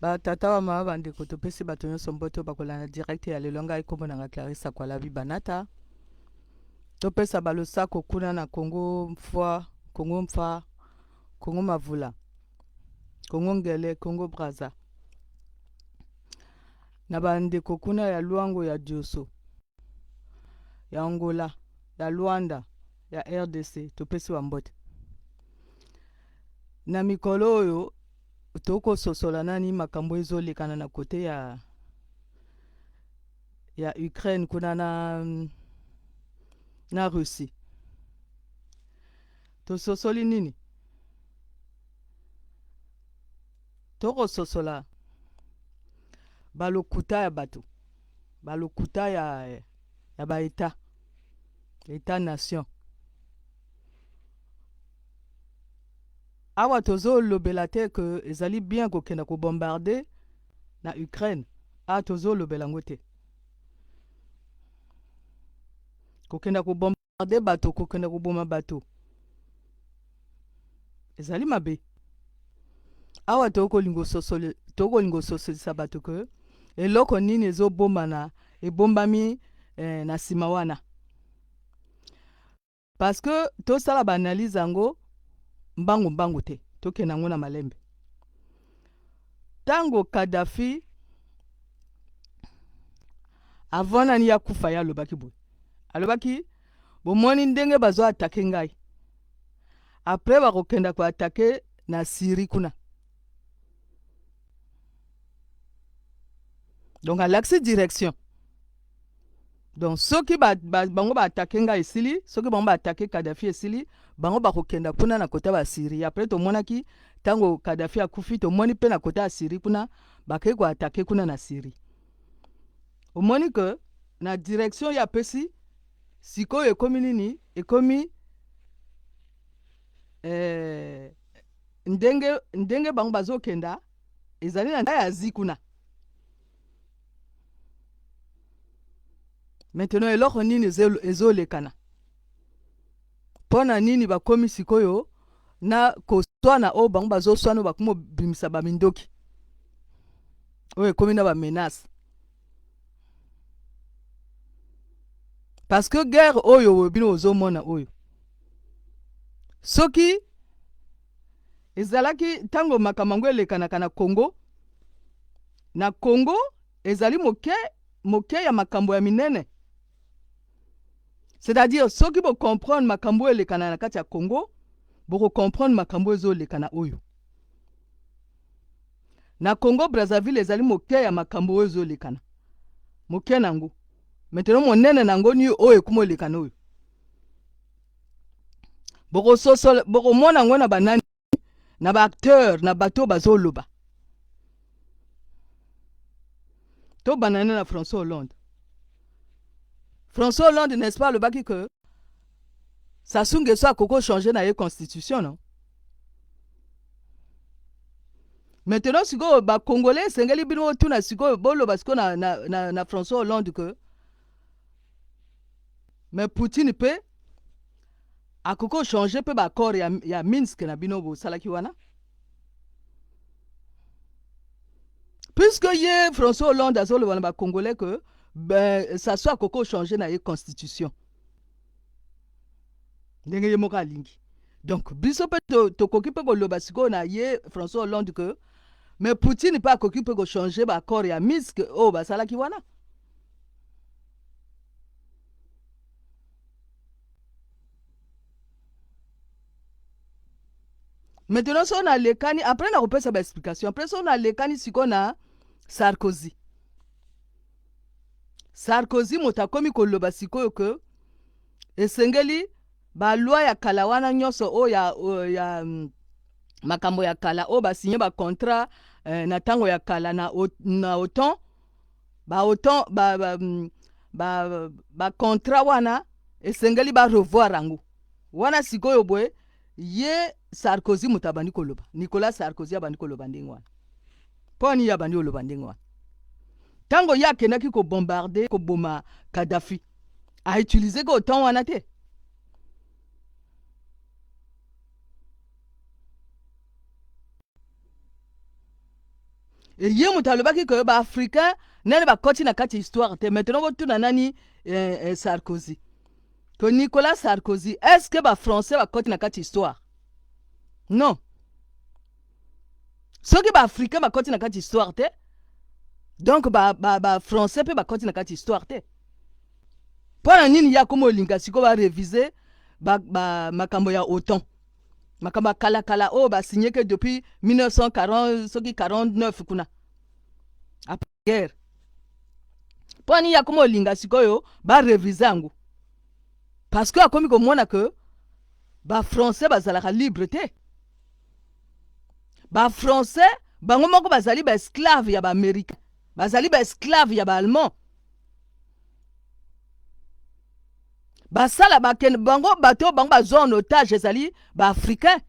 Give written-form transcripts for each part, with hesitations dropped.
Ba tata wa mama bandeko topesi bato nyonso mbote bakolanda direct ya lelo ngai kombo na nga Clarisse Akwalabi Banata topesa balosako kuna na Congo mfwa Congo mfa Congo mavula Congo ngele Congo braza na bandeko kuna ya Luango ya Dioso ya Angola ya Luanda ya RDC topesi wa mbote na mikolo oyo tokososola nani makambo ezolekana na kote ya Ukraine kuna na Russie tososoli nini tokososola balokuta ya bato balokuta ya baeta eta nation awa tozolobela te ke ezali bien kokenda kobombarde na Ukraine a tozolobela ngo te kokenda kobombarde bato kokenda koboma bato ezali mabe awa tokolingo sosolisa bato ke eloko nini ezobomana ebombami na nsima wana parce que tosala baanalyse yango mbangu te tokenda yango na malembe ntango Kadhafi avant nani ya kufa ye alobaki boye alobaki bomoni ndenge bazoatake ngai apres bakokenda koatake na Syrie kuna donc alaxi direction donc soki bango baatake ngai esili soki bango baatake Kadhafi esili bango bakokenda kuna na kota ba Syrie apres tomonaki ntango Kadhafi akufi tomoni mpe na kota ya Syrie kuna bakei koatake kuna na Syrie omoni ke na direction ya pesi sikoyo ekomi nini ekomi ndenge bango bazokenda ezali na ya Asie kuna maintenant eloko nini ezolekana mpona nini bakomi sikoyo na koswana oyo bango bazoswana bakoma obimisa bamindoki oyo ekomi na bamenace parce que guerre oyo bino ozomona oyo soki ezalaki ntango makambo yango elekanaka na Congo ezali moke ya makambo ya minene c'est-à-dire soki bocomprendre makambo elekana na kati ya Congo bokocomprendre makambo ezolekana oyo na Congo Brazzaville ezali moke ya makambo oyo ezolekana moke nango maintenant monene nango ni oyo ekuma olekana oyo bokomona yango na banani na baacteur na bato bazoloba to banane na François Hollande n'est-ce pas alobaki que Sassou Nguesso akoko changer na ye constitution non maintenant sikoyo bakongolais esengeli bino otuna sikoyo boloba sikoyo na François Hollande que mais Poutine pe akoko changer pe baaccord ya Minsk na bino bosalaki wana puisque ye François Hollande azoloba na bakongolais que ça soit akoko changer na ye constitution ndenge ye moko alingi donc biso pe tokoki pe koloba sikoyo na ye François Hollande que mais Poutine pe akoki pe kochanger baaccord ya Minsk oyo basalaki wana maintenant so na lekani après na kopesa ba explication après so na lekani siko na Sarkozy moto akomi koloba sikoyo ke esengeli balwa ya kala wana nyonso oyo ya makambo ya kala oyo basinye bacontrat na ntango ya kala na OTAN bacontrat wana esengeli barevoir yango wana sikoyo boye ye Sarkozy moto abandi koloba Nicolas Sarkozy abandi koloba ndenge wana mponi ye abandi koloba ndenge wana ntango ye akendaki kobombarde koboma Kadhafi autilize ko OTAN wana te et ye moto alobaki ke baafricain nani bakoti na kati histoire te. Maintenant botuna nani Sarkozy, que Nicolas Sarkozy, est-ce que bafrançais bakoti na kati histoire? Non. Soki baafricain bakoti na kati histoire te, donc bafrançais mpe bakoti na kati histoire te. Mpona nini ya komo olinga siko barevize makambo ya OTAN, makambo ya kalakala oyo basigné que depuis 1940 soki 49 kuna après guerre. Mpona nini ya komo olinga sikoyo barevize yango? Parce que akomi komona que bafrançais bazalaka libre te. Bafrançais bango moko bazali baesclave ya baaméricain, bazali baesclave ya baallemand. Basala baken bango bato bango bazwa en otage ezali baafricain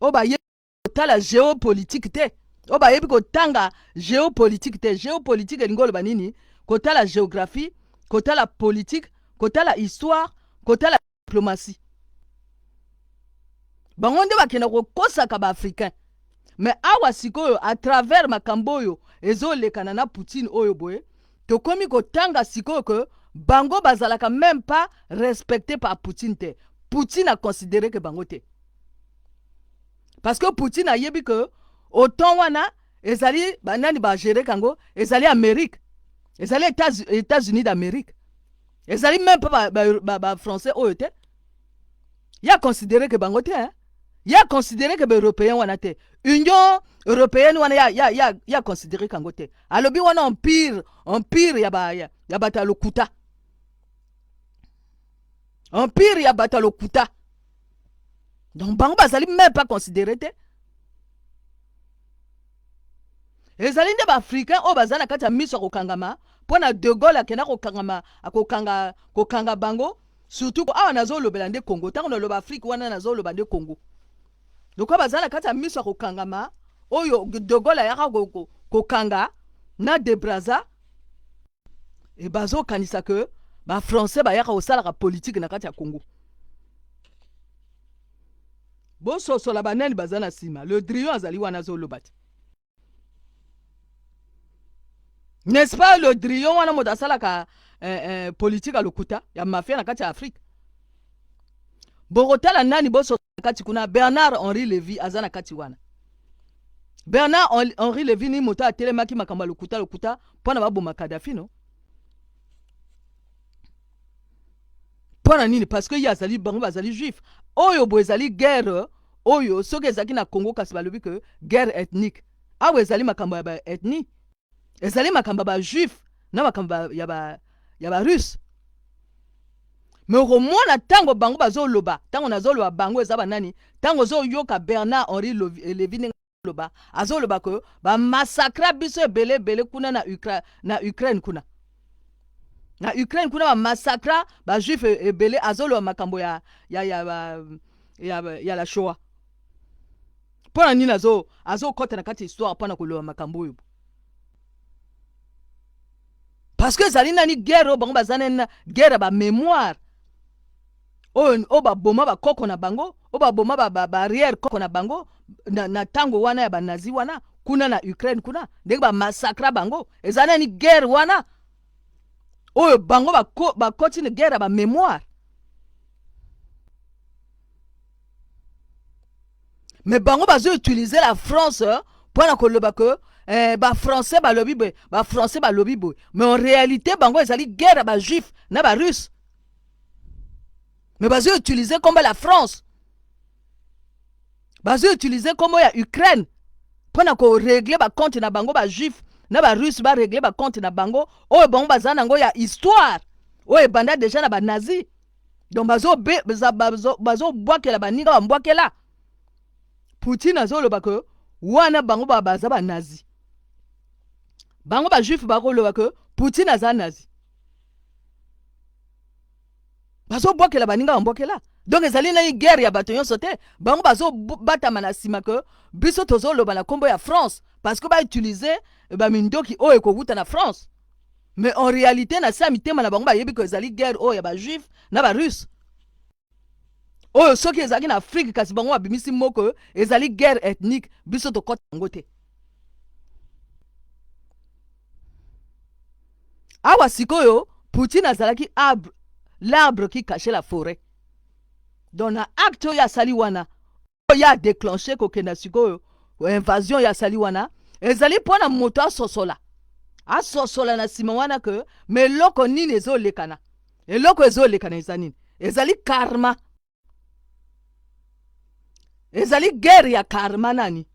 oyo bayebi kotala géopolitique te, oyo bayebi kotanga géopolitique te. Géopolitique elingi oloba nini? Kotala géographie, kotala politique, kotala histoire, kotala diplomatie. Bango nde bakenda kokosaka baafricain. Mais awa sikoyo à travers makambo oyo ezolekana na Poutine oyo boye, tokomi kotanga sikoyo que bango bazalaka même pas respecté par Poutine te. Poutine a considéré que bango te. Parce que Poutine a yebi que autant wana ezali banani ba gérer kango, ezali Amérique, ezali États-Unis d'Amérique, ezali même pas ba français oyo te. Ya considéré que bango te, hein? Ya considéré que européen wana te. Union européenne wana ya considéré kango te. Alobi wana empire ya bata lokuta. Empire ya bata lokuta. Donc bango bazali même pas considéré te. Ezali nde ba africain o bazana kati ya miso kokangama pona De Gaulle akena kokangama kokanga bango, surtout ko awa nazo lobela nde Congo. Tango loba Afrique wana nazo loba nde Congo. Donc bazana kati ya miso kokangama oyo De Gaulle ya kokanga na de Brazza et bazo kanisa que ba français ba yaka osala politique na kati ya Congo. Bo so la banani bazana sima le Drian azali wana zo lobati. N'est-ce pas le Drian wana moto asalaka politique à lokuta ya mafia na kati ya Afrique. Bogotala nani boso kati kuna Bernard-Henri Lévy azana kati wana. Bernard-Henri Lévy ni moto atelemaki makamba lokuta pona baboma Kadhafi no. Pona nini? Parce que ya azali bango bazali juif. Oyo bo ezali guerre oyo soki ezaki na Congo kasi balobi que guerre ethnique. Awo ezali makambo ya ba ethnie. Ezali makambo ba juif na makambo ya ba russe. Mais romona tango bango bazo loba, tango nazo loba bango ezaba nani? Tango zo yoka Bernard-Henri Lévy loba, azo loba ko ba massacre biso bele kuna na Ukraine kuna. Na Ukraine kuna ba massacre ba juif ebele azo loba makambo ya la Shoah. Pona nini azo kota na kati histoire pona ko loba makambo yo. Parce que ezali nani guerre bango bazana guerre ba mémoire. O ba boma ba koko na bango, o ba boma ba barrière koko na bango na tango wana ya ba nazi wana kuna na Ukraine kuna ndenge ba massacre bango. Ezana ni guerre wana. Oyo bango ba continue guerre ba mémoire. Mais bango bazo utiliser la France pour na koloba que ba français ba lobby boy, ba français ba lobby boy. Mais en réalité bango ezali guerre ba juif na ba russe. Mais bazo utiliser comme la France. Bazo utiliser comme ya Ukraine pour na ko régler ba compte na bango ba juif na ba russe ba régler ba compte na bango. Oyo bango bazana ngo ya histoire. Oyo banda déjà na ba nazi. Donc bazo boakela ba ninga ba mboakela. Poutine azo loba que wana bango baza ba nazi. Bango ba juif ba loba que Poutine aza nazi. Bazo boakela ba ninga ba mboakela. Donc ezali na guerre ya bato nyonso te. Bango bazo batama na sima que biso tozo loba na kombo ya France parce que ba utiliser ba mindoki o ekokuta na France. Mais en réalité na sa mitema na bango ba yebi que ezali guerre o ya ba juif na ba russe. Oyo soki ezali na Afrique kasi bango abimisi moko ezali guerre ethnique biso to kota ngo te. awa sikoyo Poutine azalaki l'arbre qui cachait la forêt. Donc na acte ya sali wana ya déclenché kokenda sikoyo invasion ya sali wana ezali pona moto asosola na sima wana ke me eloko nini ezolekana eloko ezolekana eza nini ezali karma ezali guerre ya karma nani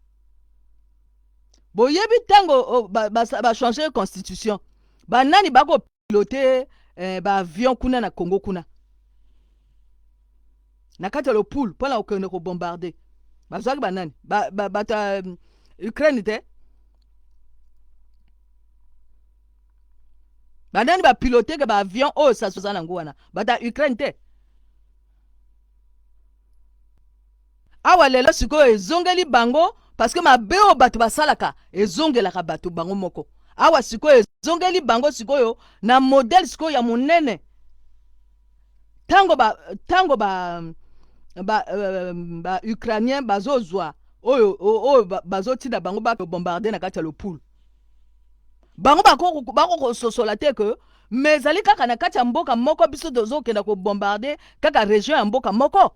boyebi ntango changer constitution banani bakopilote baavion kuna na Congo kuna na kati ya lopoule mpona kokende kobombarde bazwaki banani bata Ukraine te banani bapilote ke baavion oyo sasoza nango wana bata Ukraine te awa lelo sikoyo ezongeli bango parce que mabe oyo bato basalaka ezongelaka bato bango moko awa sikoyo ezongeli bango sikoyo na modele sikoyo ya monene tango ukrainien bazozwa oyo bazotinda bango bakobombarde na kati ya lopoule bango bakokososola te ke me ezali kaka na kati ya mboka moko biso tozokenda kobombarde kaka région ya mboka moko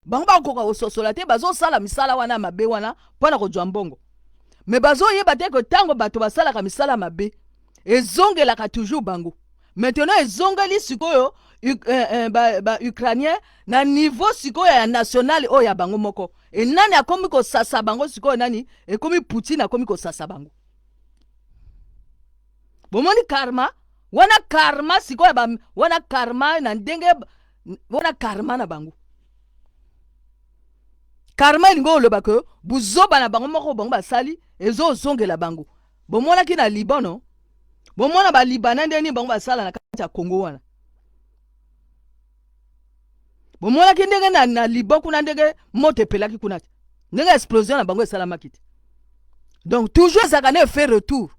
bango bakokoka kososola te bazosala misala wana mabe wana mpona kozwa mbongo me bazoyeba te ke ntango bato basalaka misala mabe ezongelaka toujours bango maintenant ezongeli sikoyo ukrainien na niveau sikoyo ya national oyo ya bango moko nani akomi kosasa bango sikoyo nani ekomi Poutine akomi kosasa bango bomoni karma wana sikoyo wana karma na ndenge wana karma na bango karma elingo oloba ke buzoba na bango moko bango basali ezozongela bango bomonaki na Liban bomona balibana ndeni bango basala na kati ya Congo wana bomonaki ndenge na Liban kuna ndenge moto epelaki kuna te ndenge explosion na bango esalamaki te donc toujours ezalaka na effet retour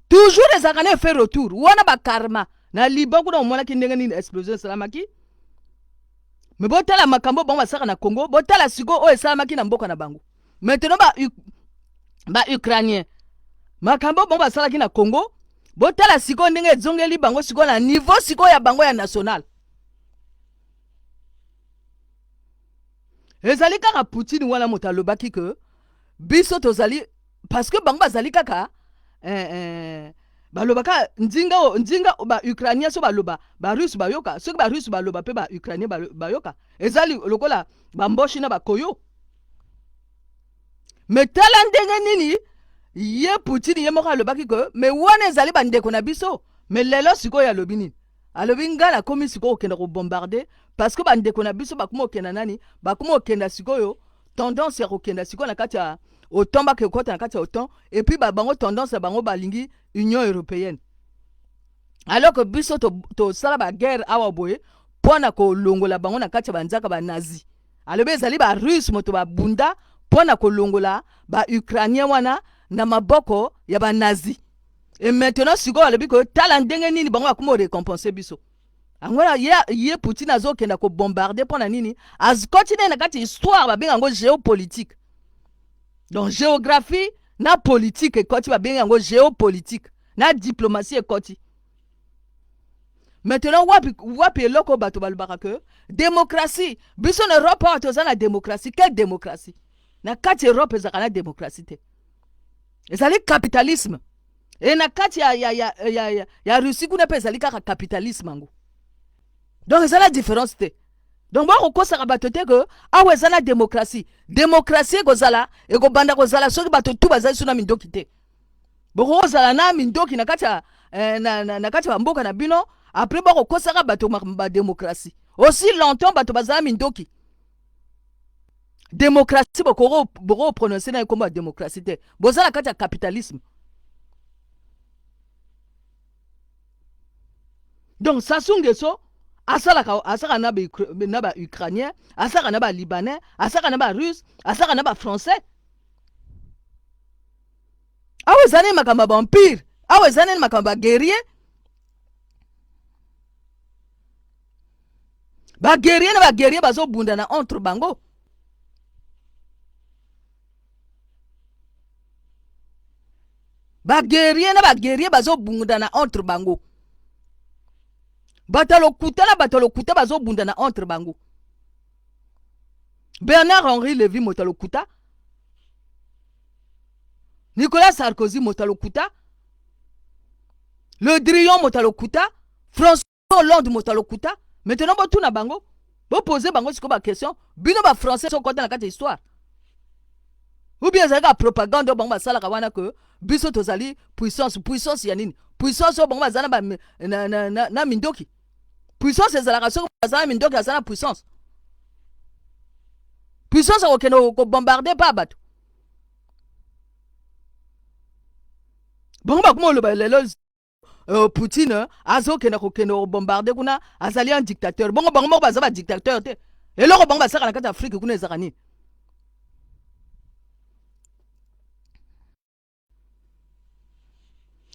toujours ezalaka na effet retour wana bakarma na Liban kuna omonaki ndenge nini explosion esalamaki me botala makambo bango basaka na Congo botala siko oyo esalamaki na mboka na bango maintenant ukrainien makambo bango basalaki na Congo botala siko ndenge ezongeli bango siko na niveau siko ya bango ya national ezali kaka Poutine wana moto alobaki ke biso tozali parce que bango bazali kaka balobaka ndinga ukrainien so baloba russe bayoka soki russe baloba pe ukrainien bayoka ezali lokola bamboshi na bakoyo me tala ndenge nini ye Poutine ye moko alobaki ke me wana ezali bandeko na biso me lelo sikoyo alobi nini alobi nga nakomi sikoyo okenda kobombarde parce que bandeko na biso bakoma okenda nani bakoma okenda sikoyo tendance ya kokenda sikoyo na kati ya autant bakekota na kati ya autant et puis bango tendance ya bango balingi Union européenne alors que biso tosala baguerre awa boye mpona kolongola bango na kati ya banzaka banazi alobi ezali barusse moto babunda mpona kolongola baukrainien wana na maboko ya banazi et maintenant sikoyo alobi ko tala ndenge nini bango bakoma récompenser biso angona ye Poutine azokenda kobombarde mpona nini azikoti na kati histoire babenga yango géopolitique donc géographie na politique ekoti babenga yango géopolitique na diplomatie ekoti maintenant wapi eloko bato balobaka ke démocratie biso na Europe awa toza na démocratie quelle démocratie na kati Europe ezalaka na démocratie te ezali capitalisme e na kati ya Russie kuna mpe ezali kaka capitalisme yango donc ezala différence te donc bakokosaka bato te ke awa eza na démocratie ekozala ekobanda kozala soki bato tu bazali so na mindoki te bokozala na mindoki na kati ya bamboka na bino après bakokosaka bato badémocratie aussi longtemps bato bazala mindoki démocratie bokoprononce na ekombo ya démocratie te bozala kati ya capitalisme donc Sassou Nguesso asaka na ba-ukrainien asaka na ba-libanais asaka na ba-russe asaka na ba-français awa eza nini makambo ya baempire awa eza nini makambo ya baguerrier baguerrier na baguerrier bazobunda na entre bango Baguerrier na baguerrier bazo bunda na entre bango. Batalo kuta bazo bunda na entre bango. Bernard Henri Lévy motalo kuta. Nicolas Sarkozy motalo kuta. Le Drian motalo kuta. François Hollande motalo kuta. Maintenant bo tuna bango. Bo poser bango siko ba question. Bino ba français so kota na kati histoire. Ou bien ça la propagande bango ba sala kawana que biso tozali puissance ya nini? Puissance bango ba zana ba na mindoki. Puissance ezalaka so bazana mindoki azana puissance. Puissance ko bombarder pas bato. Bango ba kuma lo ba lelo Poutine azo kena ko bombarder kuna azali un dictateur. Bango ba za ba dictateur te. Et loko bango ba saka na kati Afrique kuna ezakani.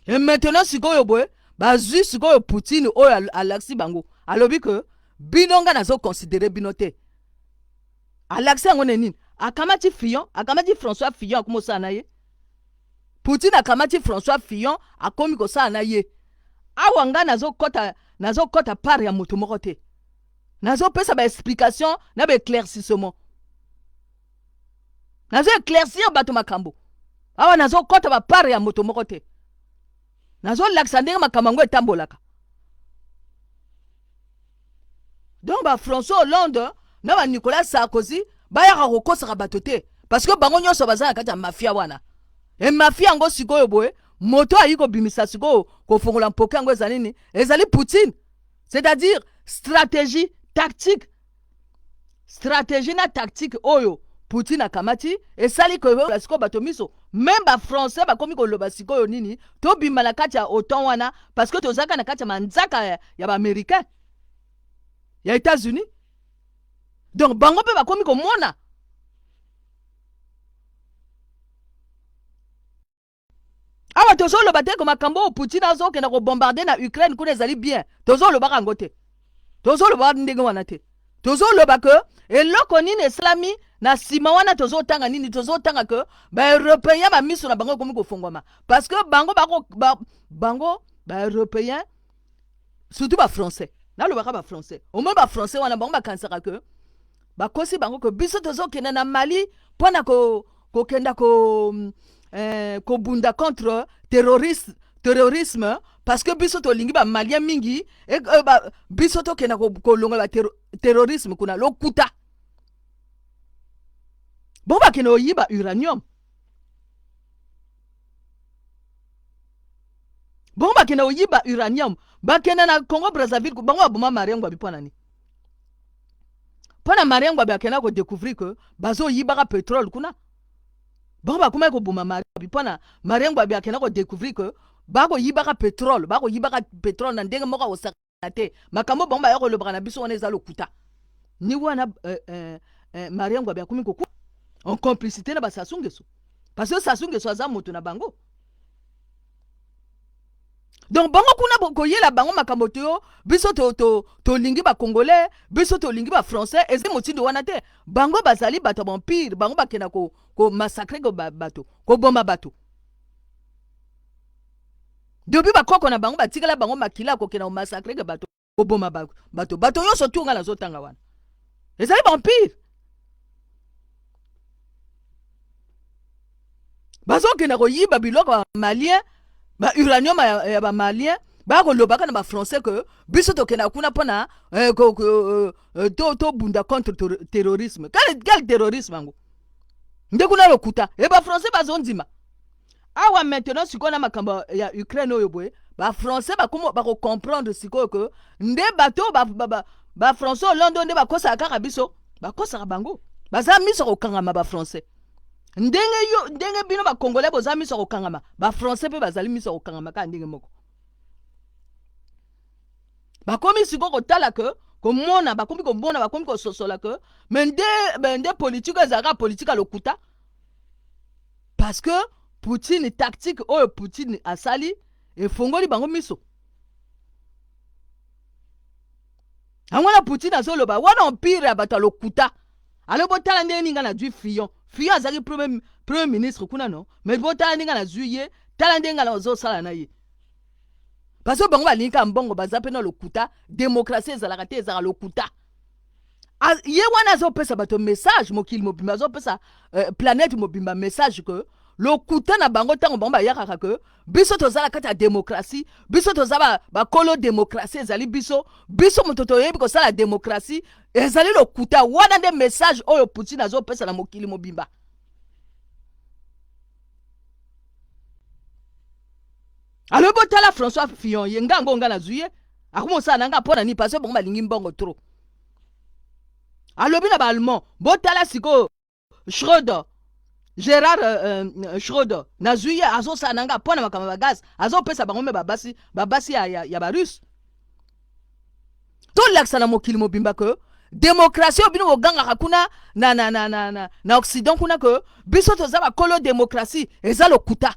Et maintenant sikoyo boy bazui sikoyo Poutine oyo alaxi bango. Alobi que binonga nazo considérer binote. Alaxi yango nini? Akamati François Fillon akomo sana ye. Poutine akamati François Fillon akomi ko sana ye. Awanga nazo kota par ya moto moko te. Nazo pesa ba explication na ba éclaircissement. Nazo éclaircir bato makambo. Awa nazo kota ba par ya moto moko te. Nazo laxandenge makamango etambolaka. Donc ba François Hollande na ba Nicolas Sarkozy ba ya kokosaka bato te parce que bango nyonso bazana kati ya mafia wana. Et mafia ngo sikoyo boye moto ayiko bimisa sikoyo ko fongola mpoka ngo ezali ezali Poutine. C'est-à-dire stratégie tactique. Stratégie na tactique oyo Poutine akamati esali ko la sikoyo bato miso. Même ba français ba komi ko loba sikoyo nini to bima na kati ya otan wana parce que tozaka na kati ya manzaka ya ba américain. Ya États-Unis. Donc bango pe ba komi ko mona. Awa tozo loba te ko makambo Poutine azo ke na ko bombarder na Ukraine kuna ezali bien. Tozo loba kango te. Tozo loba ndenge wana te. Tozo loba ke eloko nini islami na sima wana tozo tanga nini tozo tanga ke ba européen ba miso na bango komi ko fongoma parce que bango ba européen surtout ba français. Na loba ka ba français. Au moins ba français wana bango ba kansaka ke ba kosi bango ke biso tozo kena na Mali pona ko kenda ko bunda contre terrorisme parce que biso to lingi ba malien mingi et biso to kena ko longa ba terrorisme kuna lokuta bon ba kena oyiba uranium bon ba kena oyiba uranium ba kena na Congo Brazzaville bango abuma mariangwa bipona ni pona mariangwa ba kena ko découvrir que bazo yiba ka pétrole kuna. Bon ba kuma ko buma mari pona mariangwa bia kena ko découvrir que bako yibaka pétrole na ndenge moko osakate makambo bon ba yako lobra na biso wana ezalo kuta ni wana mariangwa bia kumi ko en complicité na ba sasungeso parce que sasungeso aza moto na bango. Donc bango kuna ko yela bango makambo to biso to lingi ba congolais biso to lingi ba français eze motindo wana te bango bazali bato empire bango bakena ko massacrer ko bato ko bomba bato depuis ba koko na bango batikala bango makila ko kena massacrer ko bato ko bomba bato yoso tunga na zotanga wana ezali empire bazo kena ko yiba biloko ba malien ba uranium ya ba malien ba ko lobaka na ba français que biso to kena kuna pona to bunda contre terrorisme quel terrorisme ngo ndekuna lokuta e ba français bazondima awa maintenant sikona makamba ya Ukraine oyo boye ba français ba ko comprendre siko que nde bato ba français Hollande nde ba kosa kaka biso ba kosa bango baza miso ko kangama ba français ndenge bino ba congolais boza miso ko kangama ba français pe bazali miso ko kangama ka ndenge moko ba komi siko ko tala que komona ba komi ko mona ba komi ko sosola que mais nde politique ezaka politique lokuta parce que Poutine tactique oyo Poutine asali e fongoli bango miso angona Poutine azoloba wana empire abata lokuta ale botala ndenge ninga na dwi Fillon azali premier ministre kuna no mais botala ninga na juillet tala ndenga na ozo sala na ye parce que bango balinga mbongo baza pe na lokuta démocratie ezalaka te ezalaka lokuta ye wana azopesa bato message mokili mobimba azopesa planète mobimba message que lokuta na bango ntango bango bayakaka ke biso tozala kati ya démocratie biso toza bakolo démocratie ezali biso moto toyebi kosala démocratie ezali lokuta wana nde message oyo Poutine azopesa na mokili mobimba alo botala François Fillon ye ngango nga nazwi ye akomosala nanga mpo na nini parce bango balingi mbongo trop alobi na baallemand botala sikoyo Schröder Gérard Schröder nazwi ye azosala nanga mpo na makambo ya bagaz azopesa bango me babasi ya barusse tolakisa na mokili mobimba ke démocratie oyo bino bogangaka kuna na occident kuna ke biso toza bakolo démocratie eza lokuta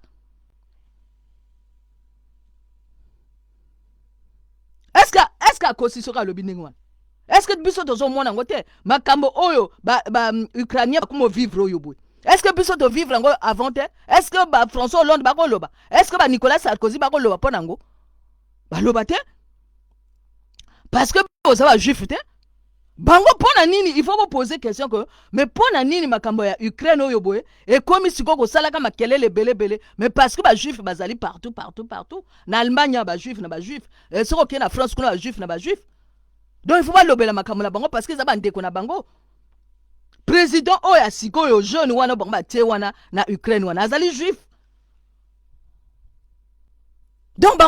est-ce que akosi soki alobi ndenge wana est-ce que biso tozomona yango te makambo oyo ukrainien bakomo vivre oyo boye est-ce que biso tovivre yango avant te est-ce que François Hollande bakoloba est-ce que Nicolas Sarkozy bakoloba mpo nango baloba te parce que oza bajuif te bango mpo na nini il faut poser question que mais mpo na nini makambo ya Ukraine oyo boye ekomi sikoyo kosalaka makelele ebelebele mais parce que bajuif bazali partout na Allemagne bajuif na bajuif soki okei na France kuna bajuif na bajuif donc il faut balobela makambo na bango parce que eza bandeko na bango président oyo asikoyo jeune wana bango batie wana na Ukraine wana azali juif donc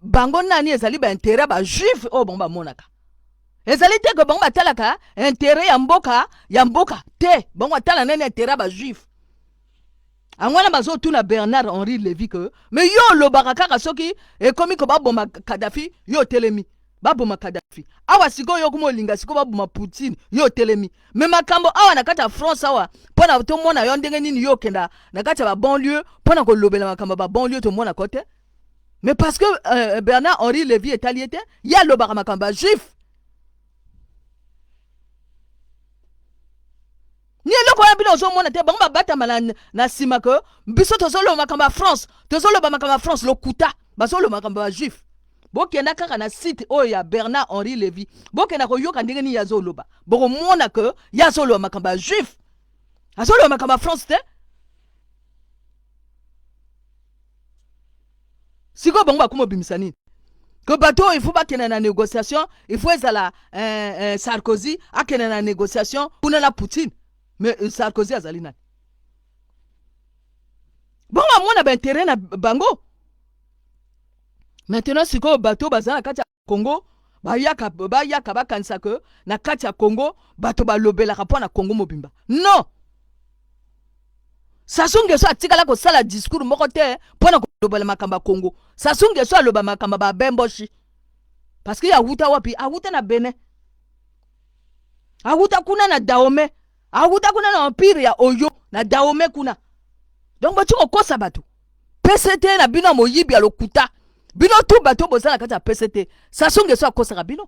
bango nani ezali baintérêt bajuif oyo bango bamonaka ezali te ke bango batalaka intérêt ya mboka te bango batala nani intérêt bajuif angwana bazotuna Bernard Henri Lévy que mais yo olobaka kaka soki ekomi ko baboma Kadhafi yo telemi baboma Kadhafi awa sikoyo yo kumolinga sikoyo baboma Poutine yo telemi mais makambo awa na kati ya France awa mpona tomona yo ndenge nini yo kenda na kati ya banlieue mpona kolobela makambo ba banlieue tomona kote mais parce que Bernard Henri Lévy etali ete ye alobaka makambo ya juif ni eloko wana bino ozomona te bango babatama na nsima ke biso tozoloba makambo ya France tozoloba makambo ya France lokuta bazoloba makambo ya juif bokenda kaka na site oyo ya Bernard Henri Lévy bokenda koyoka ndenge nini yazoloba bokomona ke yazoloba makambo ya juif azoloba makambo ya France te sikoyo bango bakoma obimisa nini que bato il faut bakende na négociation il faut ezala Sarkozy akende na négociation kuna na Poutine mais Sarkozy azali nani bon amona baintérêt na bango maintenant sikoyo bato baza na kati ya Congo bayaka bakanisa ke na kati ya Congo bato balobelaka mpo na Congo mobimba non Sassou Nguesso atikala kosala discours moko te mpo na kolobela makambo ya Congo Sassou Nguesso aloba makambo ba bemboshi parce que awuta wapi awuta na Benin awuta kuna na Dahomey awuta kuna na empire ya Oyo na Dahomey kuna donc batu kokosa bato PCT na bino moyibi ya lokuta bino tu bato bozala kati ya PCT Sassou Nguesso akosaka bino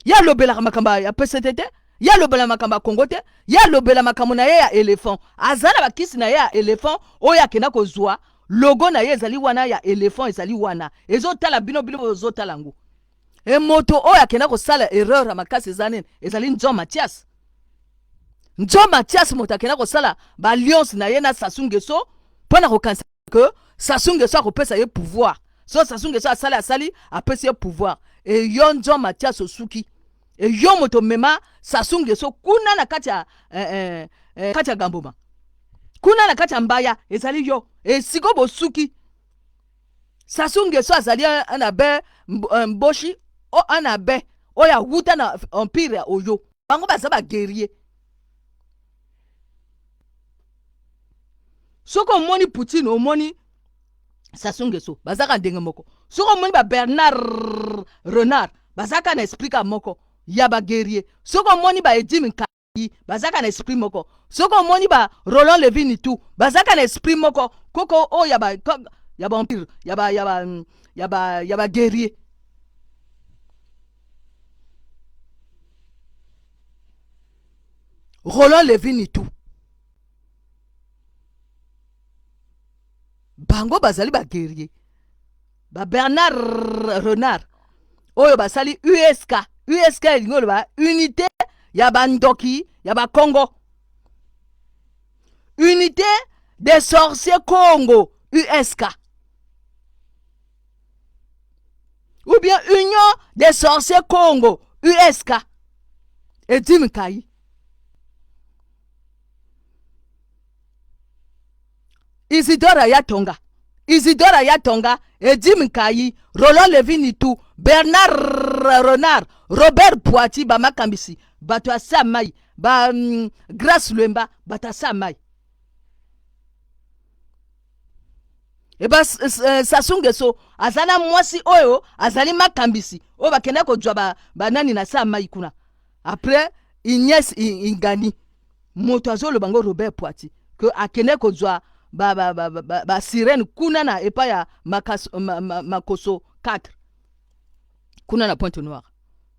ya lobela makambo ya PCT te ya lobela makambo ya Congo te ya lobela makambo na ye ya éléphant azala bakisi na ye ya éléphant oyo akenda kozwa logo na ye ezali wana ya éléphant ezali wana ezotala bino bozotala ngo moto oyo akenda kosala erreur ya makasi ezali Njo Mathias moto akenda kosala ba alliance na ye na Sassou Nguesso mpona kokanisa ke Sassou Nguesso akopesa ye pouvoir so Sassou Nguesso asali apesa ye pouvoir e yo Njo Mathias osuki e yo moto mema Sassou Nguesso kuna na kati ya Gamboma kuna na kati ya Mbaya ezali yo e siko bosuki Sassou Nguesso azali anabe mboshi o anabe oya wuta na empire ya Oyo bango baza ba guerrier soko omoni Poutine omoni Sassou Nguesso bazaka ndenge moko soko omoni ba Bernard Renard bazaka na esprit ka moko ya ba guerrier soko omoni ba Edim Nkayi bazaka na esprit moko soko omoni ba Roland Levin tout bazaka na esprit moko koko o ya ba empire ya ba guerrier Roland Levin tout bango bazali ba guerrier ba Bernard Renard oyo basali USK elingi ba unité ya bandoki ya ba Congo, unité des sorciers Congo USK, ou bien Union des sorciers Congo USK. Edim Kayi, Isidora Yatonga, Edim Kayi, Roland Levinitou, Bernard Renard, Robert Poiti, Bamakambisi, Bato Samai, Grace Lemba, Bata Samai. Eba Sassou Nguesso azana mwasi oyo azali makambisi o bakenda ko jwa banani na Samai kuna. Après Ignace Ingani moto azolo bango Robert Poiti que akende ko jwa ba sirène kuna na epa ya Makoso 4 kuna na Pointe Noire.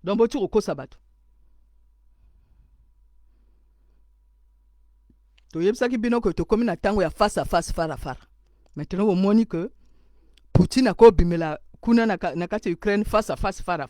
Donc botu ko sabato to yebsaki bino ko to komi na tango ya face à face fara. Maintenant, on montre que Poutine a bimela kuna na kati Ukraine face à face fara.